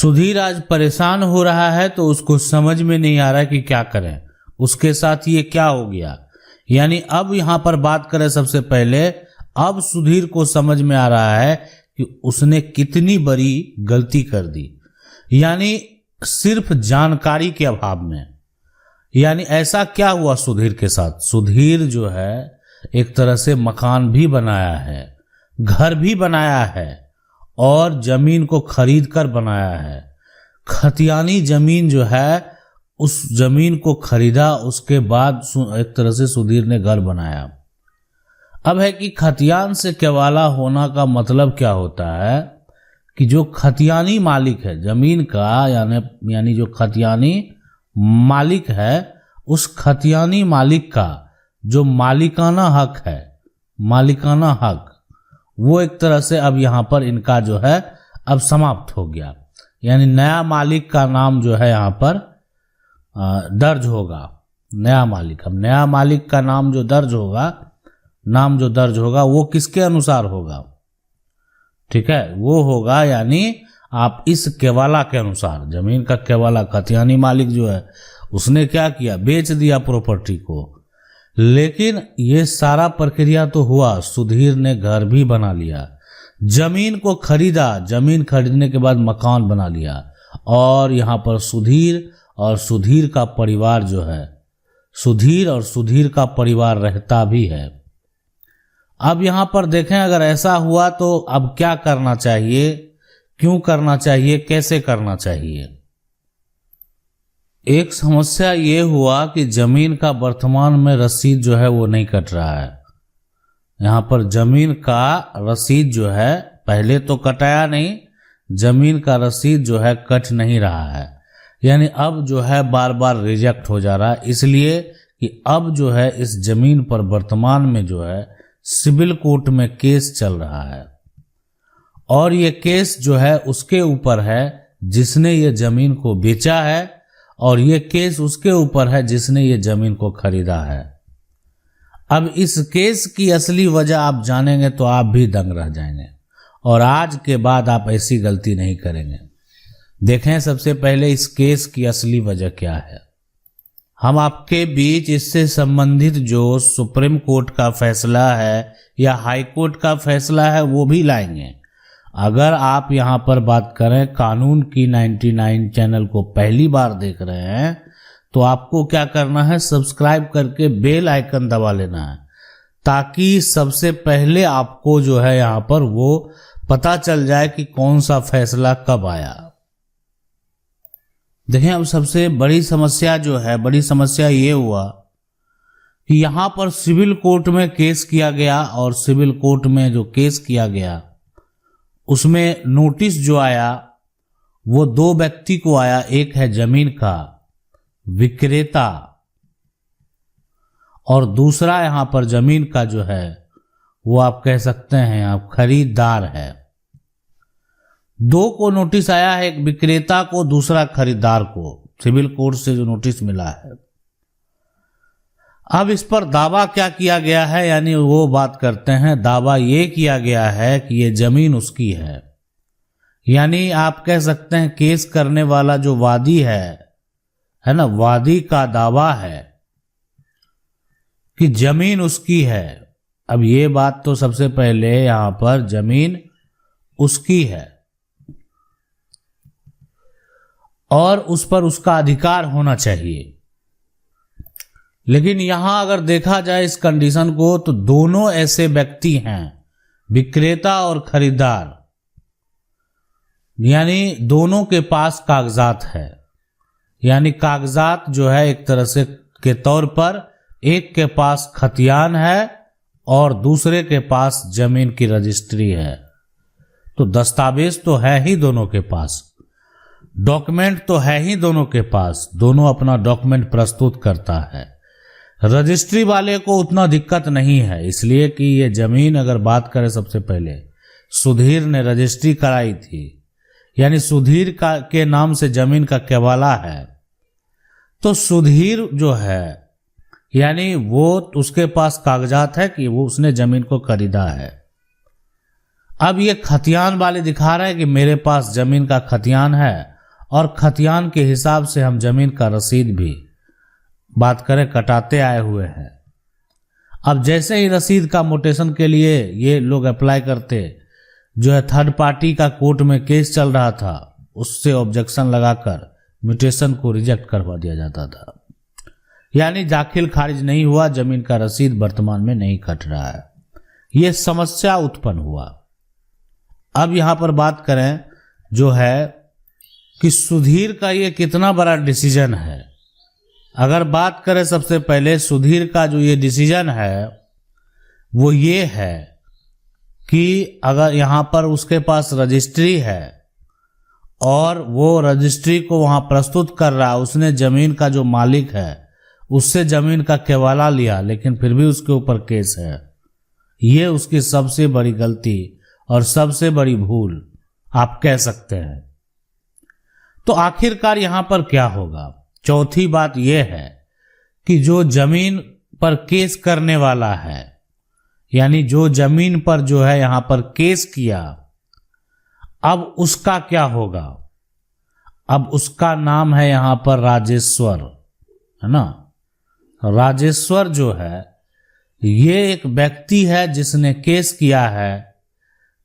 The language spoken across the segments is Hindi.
सुधीर आज परेशान हो रहा है तो उसको समझ में नहीं आ रहा कि क्या करें, उसके साथ ये क्या हो गया। यानी अब यहां पर बात करें सबसे पहले, अब सुधीर को समझ में आ रहा है कि उसने कितनी बड़ी गलती कर दी, यानी सिर्फ जानकारी के अभाव में। यानी ऐसा क्या हुआ सुधीर के साथ? सुधीर जो है एक तरह से मकान भी बनाया है, घर भी बनाया है और जमीन को खरीद कर बनाया है। खतियानी जमीन जो है, उस जमीन को खरीदा, उसके बाद एक तरह से सुधीर ने घर बनाया। अब है कि खतियान से केवाला होना का मतलब क्या होता है कि जो खतियानी मालिक है जमीन का, यानी जो खतियानी मालिक है, उस खतियानी मालिक का जो मालिकाना हक है, मालिकाना हक, वो एक तरह से अब यहाँ पर इनका जो है अब समाप्त हो गया। यानी नया मालिक का नाम जो है यहाँ पर दर्ज होगा। नया मालिक, अब नया मालिक का नाम जो दर्ज होगा वो किसके अनुसार होगा? ठीक है, वो होगा यानी आप इस केवाला के अनुसार। जमीन का केवाला खतियानी मालिक जो है उसने क्या किया? बेच दिया प्रॉपर्टी को। लेकिन ये सारा प्रक्रिया तो हुआ, सुधीर ने घर भी बना लिया, जमीन को खरीदा, जमीन खरीदने के बाद मकान बना लिया और यहाँ पर सुधीर और सुधीर का परिवार जो है, सुधीर और सुधीर का परिवार रहता भी है। अब यहाँ पर देखें, अगर ऐसा हुआ तो अब क्या करना चाहिए, क्यों करना चाहिए, कैसे करना चाहिए? एक समस्या ये हुआ कि जमीन का वर्तमान में रसीद जो है वो नहीं कट रहा है। यहाँ पर जमीन का रसीद जो है, पहले तो कटाया नहीं, जमीन का रसीद जो है कट नहीं रहा है। यानी अब जो है बार बार रिजेक्ट हो जा रहा है, इसलिए कि अब जो है इस जमीन पर वर्तमान में जो है सिविल कोर्ट में केस चल रहा है और ये केस जो है उसके ऊपर है जिसने ये जमीन को बेचा है और ये केस उसके ऊपर है जिसने ये जमीन को खरीदा है। अब इस केस की असली वजह आप जानेंगे तो आप भी दंग रह जाएंगे और आज के बाद आप ऐसी गलती नहीं करेंगे। देखें सबसे पहले इस केस की असली वजह क्या है। हम आपके बीच इससे संबंधित जो सुप्रीम कोर्ट का फैसला है या हाई कोर्ट का फैसला है वो भी लाएंगे। अगर आप यहाँ पर बात करें कानून की 99 चैनल को पहली बार देख रहे हैं तो आपको क्या करना है, सब्सक्राइब करके बेल आइकन दबा लेना है ताकि सबसे पहले आपको जो है यहाँ पर वो पता चल जाए कि कौन सा फैसला कब आया। देखें, अब सबसे बड़ी समस्या जो है, बड़ी समस्या ये हुआ कि यहाँ पर सिविल कोर्ट में केस किया गया और सिविल कोर्ट में जो केस किया गया उसमें नोटिस जो आया वो दो व्यक्ति को आया। एक है जमीन का विक्रेता और दूसरा यहाँ पर जमीन का जो है वो आप कह सकते हैं आप खरीदार है। दो को नोटिस आया है, एक विक्रेता को, दूसरा खरीदार को, सिविल कोर्ट से जो नोटिस मिला है। अब इस पर दावा क्या किया गया है, यानी वो बात करते हैं, दावा ये किया गया है कि ये जमीन उसकी है। यानी आप कह सकते हैं केस करने वाला जो वादी है ना, वादी का दावा है कि जमीन उसकी है। अब ये बात तो सबसे पहले यहां पर जमीन उसकी है और उस पर उसका अधिकार होना चाहिए। लेकिन यहां अगर देखा जाए इस कंडीशन को तो दोनों ऐसे व्यक्ति हैं, विक्रेता और खरीदार, यानी दोनों के पास कागजात है। यानी कागजात जो है एक तरह से के तौर पर एक के पास खतियान है और दूसरे के पास जमीन की रजिस्ट्री है। तो दस्तावेज तो है ही दोनों के पास, डॉक्यूमेंट तो है ही दोनों के पास, दोनों अपना डॉक्यूमेंट प्रस्तुत करता है। रजिस्ट्री वाले को उतना दिक्कत नहीं है, इसलिए कि ये जमीन अगर बात करें सबसे पहले सुधीर ने रजिस्ट्री कराई थी, यानी सुधीर का के नाम से जमीन का केवाला है। तो सुधीर जो है यानी वो उसके पास कागजात है कि वो उसने जमीन को खरीदा है। अब ये खतियान वाले दिखा रहे हैं कि मेरे पास जमीन का खतियान है और खतियान के हिसाब से हम जमीन का रसीद भी बात करें कटाते आए हुए हैं। अब जैसे ही रसीद का मोटेशन के लिए ये लोग अप्लाई करते, जो है थर्ड पार्टी का कोर्ट में केस चल रहा था, उससे ऑब्जेक्शन लगाकर म्यूटेशन को रिजेक्ट करवा दिया जाता था। यानी दाखिल खारिज नहीं हुआ, जमीन का रसीद वर्तमान में नहीं कट रहा है। ये समस्या उत्पन्न हुआ। अब यहां पर बात करें जो है कि सुधीर का ये कितना बड़ा डिसीजन है। अगर बात करें सबसे पहले सुधीर का जो ये डिसीजन है वो ये है कि अगर यहाँ पर उसके पास रजिस्ट्री है और वो रजिस्ट्री को वहाँ प्रस्तुत कर रहा है, उसने ज़मीन का जो मालिक है उससे ज़मीन का केवाला लिया, लेकिन फिर भी उसके ऊपर केस है। ये उसकी सबसे बड़ी गलती और सबसे बड़ी भूल आप कह सकते हैं। तो आखिरकार यहाँ पर क्या होगा? चौथी बात यह है कि जो जमीन पर केस करने वाला है, यानी जो जमीन पर जो है यहां पर केस किया, अब उसका क्या होगा? अब उसका नाम है यहां पर राजेश्वर, है ना। राजेश्वर जो है ये एक व्यक्ति है जिसने केस किया है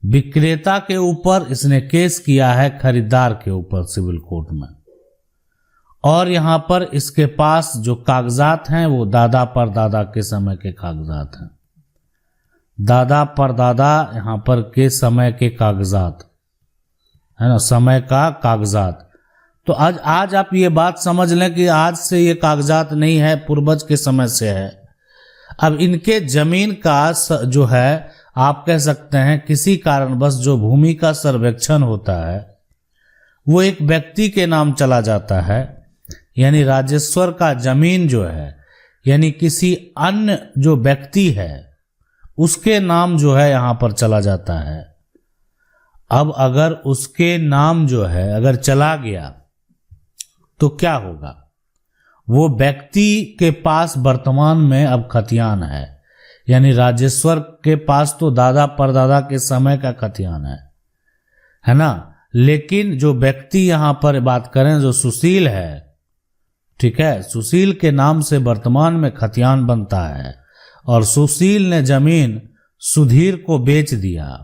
विक्रेता के ऊपर, इसने केस किया है खरीदार के ऊपर सिविल कोर्ट में। और यहाँ पर इसके पास जो कागजात हैं वो दादा परदादा के समय के कागजात हैं। दादा परदादा यहाँ पर के समय के कागजात है ना, समय का कागजात। तो आज आप ये बात समझ लें कि आज से ये कागजात नहीं है, पूर्वज के समय से है। अब इनके जमीन का जो है आप कह सकते हैं किसी कारणवश जो भूमि का सर्वेक्षण होता है वो एक व्यक्ति के नाम चला जाता है, यानी राजेश्वर का जमीन जो है यानी किसी अन्य जो व्यक्ति है उसके नाम जो है यहां पर चला जाता है। अब अगर उसके नाम जो है अगर चला गया तो क्या होगा? वो व्यक्ति के पास वर्तमान में अब खतियान है, यानी राजेश्वर के पास तो दादा परदादा के समय का खतियान है ना। लेकिन जो व्यक्ति यहां पर बात करें जो सुशील है, ठीक है, सुशील के नाम से वर्तमान में खतियान बनता है और सुशील ने जमीन सुधीर को बेच दिया,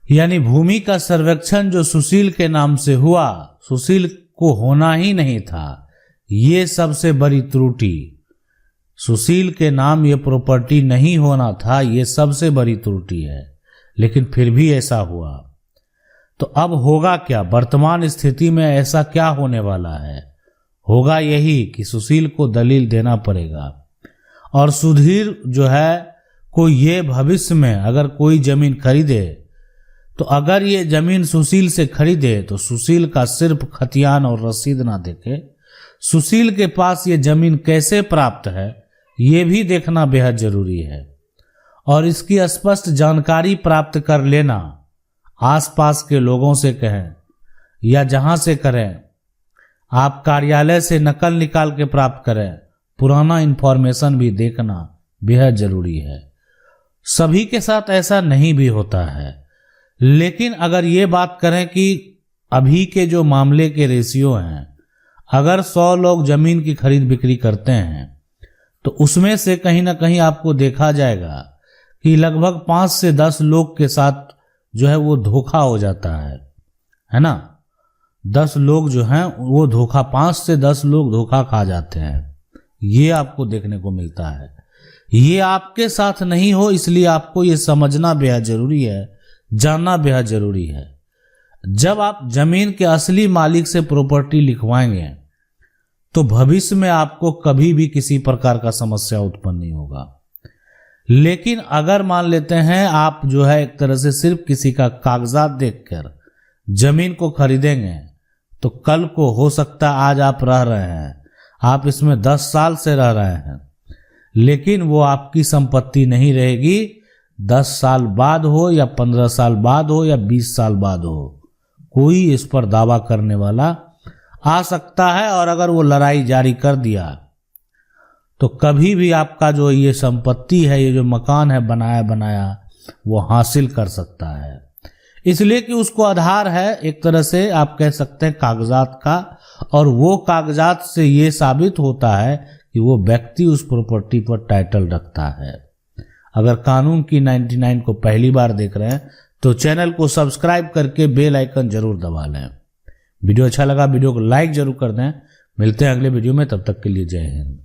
यानी भूमि का सर्वेक्षण जो सुशील के नाम से हुआ, सुशील को होना ही नहीं था। ये सबसे बड़ी त्रुटि, सुशील के नाम ये प्रॉपर्टी नहीं होना था, ये सबसे बड़ी त्रुटि है। लेकिन फिर भी ऐसा हुआ। तो अब होगा क्या? वर्तमान स्थिति में ऐसा क्या होने वाला है? होगा यही कि सुशील को दलील देना पड़ेगा और सुधीर जो है को ये भविष्य में अगर कोई जमीन खरीदे तो अगर ये जमीन सुशील से खरीदे तो सुशील का सिर्फ खतियान और रसीद ना देखे, सुशील के पास ये जमीन कैसे प्राप्त है ये भी देखना बेहद जरूरी है। और इसकी स्पष्ट जानकारी प्राप्त कर लेना, आसपास के लोगों से कहें या जहां से करें, आप कार्यालय से नकल निकाल के प्राप्त करें, पुराना इंफॉर्मेशन भी देखना बेहद जरूरी है। सभी के साथ ऐसा नहीं भी होता है, लेकिन अगर ये बात करें कि अभी के जो मामले के रेशियो हैं, अगर 100 लोग जमीन की खरीद बिक्री करते हैं तो उसमें से कहीं ना कहीं आपको देखा जाएगा कि लगभग 5 से 10 लोग के साथ जो है वो धोखा हो जाता है ना। 10 लोग जो हैं वो धोखा, 5 से 10 लोग धोखा खा जाते हैं, ये आपको देखने को मिलता है। ये आपके साथ नहीं हो, इसलिए आपको ये समझना बेहद जरूरी है, जानना बेहद जरूरी है। जब आप जमीन के असली मालिक से प्रॉपर्टी लिखवाएंगे तो भविष्य में आपको कभी भी किसी प्रकार का समस्या उत्पन्न नहीं होगा। लेकिन अगर मान लेते हैं आप जो है एक तरह से सिर्फ किसी का कागजात देखकर जमीन को खरीदेंगे तो कल को हो सकता है आज आप रह रहे हैं, आप इसमें 10 साल से रह रहे हैं, लेकिन वो आपकी संपत्ति नहीं रहेगी। 10 साल बाद हो या 15 साल बाद हो या 20 साल बाद हो, कोई इस पर दावा करने वाला आ सकता है। और अगर वो लड़ाई जारी कर दिया तो कभी भी आपका जो ये संपत्ति है, ये जो मकान है बनाया वो हासिल कर सकता है। इसलिए कि उसको आधार है एक तरह से आप कह सकते हैं कागजात का, और वो कागजात से ये साबित होता है कि वो व्यक्ति उस प्रॉपर्टी पर टाइटल रखता है। अगर कानून की 99 को पहली बार देख रहे हैं तो चैनल को सब्सक्राइब करके बेल आइकन जरूर दबा लें। वीडियो अच्छा लगा वीडियो को लाइक जरूर कर दें। मिलते हैं अगले वीडियो में, तब तक के लिए जय हिंद।